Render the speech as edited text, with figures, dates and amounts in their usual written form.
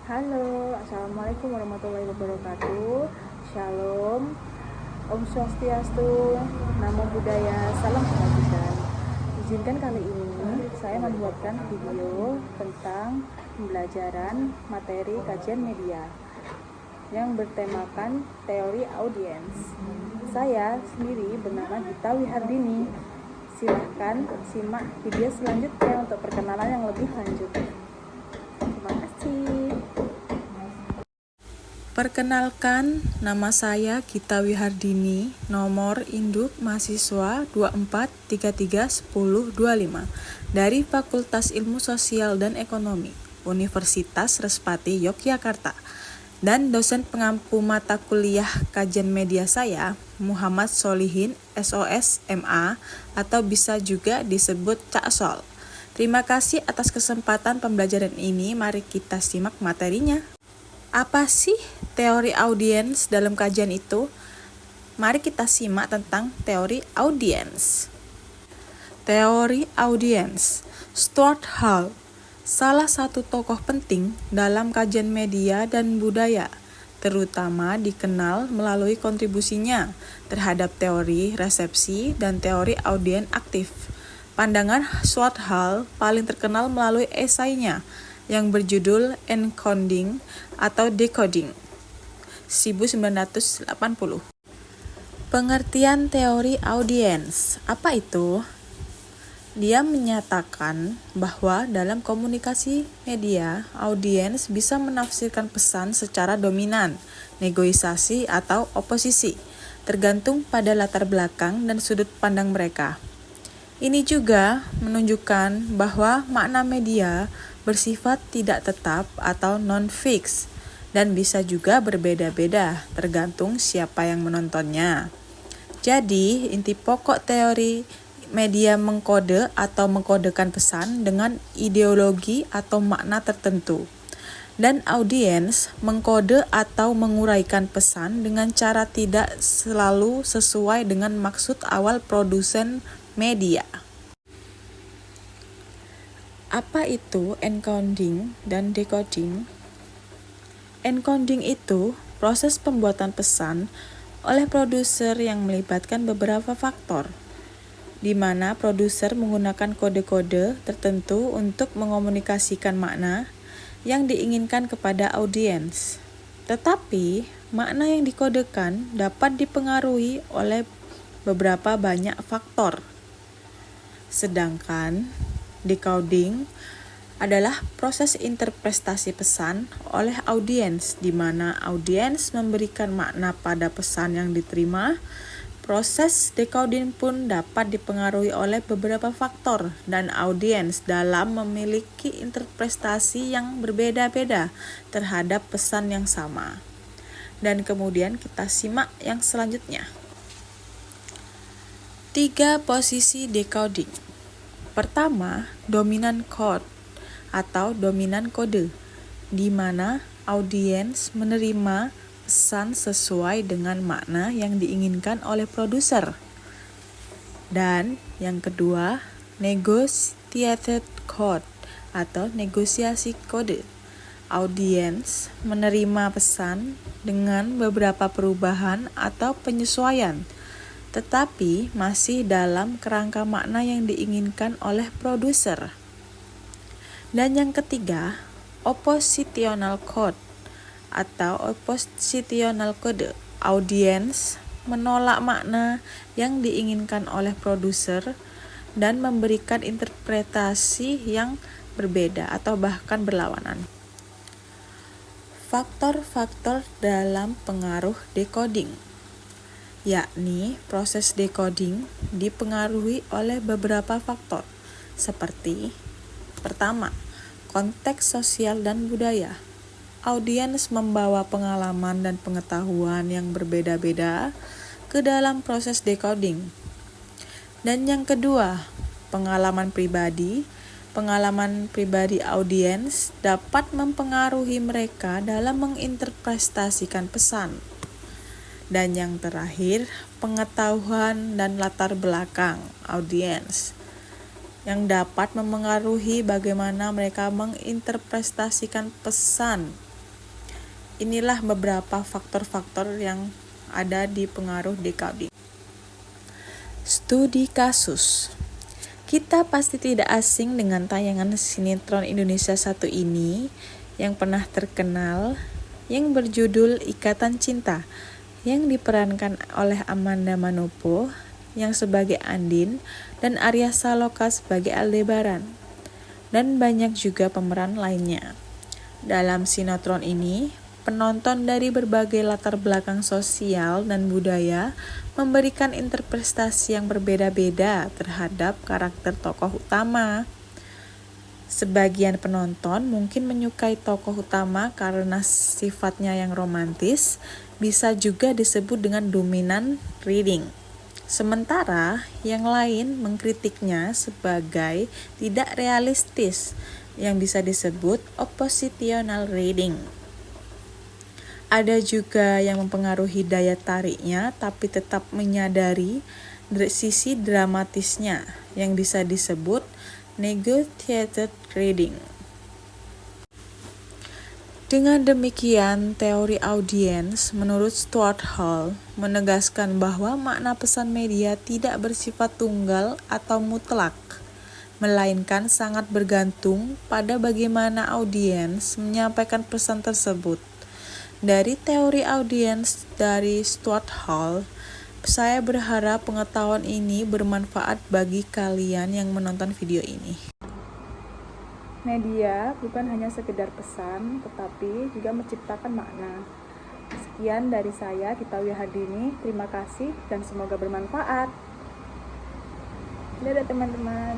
Halo, Assalamualaikum warahmatullahi wabarakatuh. Shalom, Om Swastiastu, Namo Buddhaya, Salam Kebajikan. Izinkan kali ini saya membuatkan video tentang pembelajaran materi kajian media yang bertemakan teori audiens. Saya sendiri bernama Gita Wihardini. Silahkan simak video selanjutnya untuk perkenalan yang lebih lanjut. Terima kasih. Perkenalkan, nama saya Gita Wihardini, nomor induk mahasiswa 24331025 dari Fakultas Ilmu Sosial dan Ekonomi, Universitas Respati Yogyakarta. Dan dosen pengampu mata kuliah kajian media saya, Muhammad Solihin, SOS, MA, atau bisa juga disebut Cak Sol. Terima kasih atas kesempatan pembelajaran ini, mari kita simak materinya. Apa sih teori audiens dalam kajian itu? Mari kita simak tentang teori audiens. Teori audiens, Stuart Hall, salah satu tokoh penting dalam kajian media dan budaya, terutama dikenal melalui kontribusinya terhadap teori resepsi dan teori audien aktif. Pandangan Stuart Hall paling terkenal melalui esainya yang berjudul Encoding atau Decoding, 1980. Pengertian teori audiens, apa itu? Dia menyatakan bahwa dalam komunikasi media, audiens bisa menafsirkan pesan secara dominan, negosiasi atau oposisi, tergantung pada latar belakang dan sudut pandang mereka. Ini juga menunjukkan bahwa makna media bersifat tidak tetap atau non-fix dan bisa juga berbeda-beda tergantung siapa yang menontonnya. Jadi, inti pokok teori media mengkode atau mengkodekan pesan dengan ideologi atau makna tertentu. Dan audiens mengkode atau menguraikan pesan dengan cara tidak selalu sesuai dengan maksud awal produsen media. Apa itu encoding dan decoding? Encoding itu proses pembuatan pesan oleh produser yang melibatkan beberapa faktor, di mana produser menggunakan kode-kode tertentu untuk mengomunikasikan makna yang diinginkan kepada audiens. Tetapi, makna yang dikodekan dapat dipengaruhi oleh beberapa banyak faktor. Sedangkan decoding adalah proses interpretasi pesan oleh audiens, di mana audiens memberikan makna pada pesan yang diterima. Proses decoding pun dapat dipengaruhi oleh beberapa faktor dan audiens dalam memiliki interpretasi yang berbeda-beda terhadap pesan yang sama. Dan kemudian kita simak yang selanjutnya. 3 posisi decoding. Pertama, dominan code atau dominan kode, di mana audiens menerima pesan sesuai dengan makna yang diinginkan oleh produser. Dan yang kedua, negotiated code atau negosiasi kode. Audiens menerima pesan dengan beberapa perubahan atau penyesuaian, tetapi masih dalam kerangka makna yang diinginkan oleh produser. Dan yang ketiga, oppositional code atau oppositional code. Audiens menolak makna yang diinginkan oleh produser dan memberikan interpretasi yang berbeda atau bahkan berlawanan. Faktor-faktor dalam pengaruh decoding, yakni proses decoding dipengaruhi oleh beberapa faktor seperti: pertama, konteks sosial dan budaya. Audiens membawa pengalaman dan pengetahuan yang berbeda-beda ke dalam proses decoding. Dan yang kedua, pengalaman pribadi. Pengalaman pribadi audiens dapat mempengaruhi mereka dalam menginterpretasikan pesan. Dan yang terakhir, pengetahuan dan latar belakang audiens yang dapat memengaruhi bagaimana mereka menginterpretasikan pesan Inilah beberapa faktor-faktor yang ada di pengaruh decoding. Studi kasus. Kita pasti tidak asing dengan tayangan sinetron Indonesia 1 ini yang pernah terkenal, yang berjudul Ikatan Cinta, yang diperankan oleh Amanda Manopo yang sebagai Andin dan Arya Saloka sebagai Aldebaran, dan banyak juga pemeran lainnya. Dalam sinetron ini, penonton dari berbagai latar belakang sosial dan budaya memberikan interpretasi yang berbeda-beda terhadap karakter tokoh utama. Sebagian penonton mungkin menyukai tokoh utama karena sifatnya yang romantis, bisa juga disebut dengan dominan reading. Sementara yang lain mengkritiknya sebagai tidak realistis, yang bisa disebut oppositional reading. Ada juga yang mempengaruhi daya tariknya tapi tetap menyadari sisi dramatisnya, yang bisa disebut negotiated reading. Dengan demikian, teori audiens menurut Stuart Hall menegaskan bahwa makna pesan media tidak bersifat tunggal atau mutlak, melainkan sangat bergantung pada bagaimana audiens menyampaikan pesan tersebut. Dari teori audiens dari Stuart Hall, saya berharap pengetahuan ini bermanfaat bagi kalian yang menonton video ini. Media bukan hanya sekedar pesan, tetapi juga menciptakan makna. Sekian dari saya, Gita Wihardini. Terima kasih dan semoga bermanfaat. Dadah teman-teman.